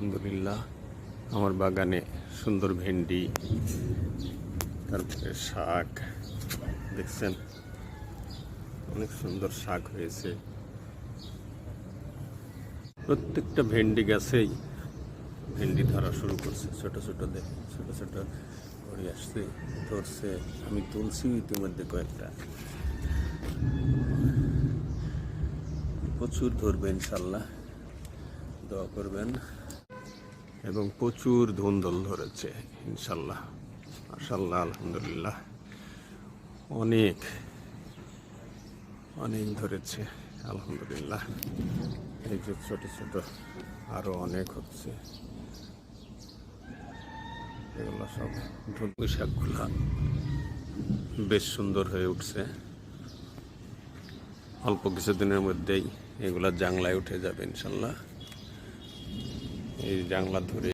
আলহামদুলিল্লাহ আমার বাগানে সুন্দর ভেন্ডি, তারপরে শাক দেখছেন, অনেক সুন্দর শাক হয়েছে। প্রত্যেকটা ভেন্ডি গাছেই ভেন্ডি ধরা শুরু করছে। ছোট ছোট দেখে ছোট ছোট করে আসছে, ধরছে। আমি তুলছি ইতিমধ্যে কয়েকটা, প্রচুর ধরবে ইনশাল্লাহ, দোয়া করবেন। এবং প্রচুর ধুন্দল ধরেছে ইনশাল্লাহ, মাশাআল্লাহ, আলহামদুলিল্লাহ। অনেক অনেক ধরেছে আলহামদুলিল্লাহ। এই যে ছোট ছোট আরো অনেক হচ্ছে। এগুলো সব পুঁই শাকগুলা বেশ সুন্দর হয়ে উঠছে। অল্প কিছুদিনের মধ্যেই এগুলা জাংলায় উঠে যাবে ইনশাল্লাহ। এই জাংলা ধরে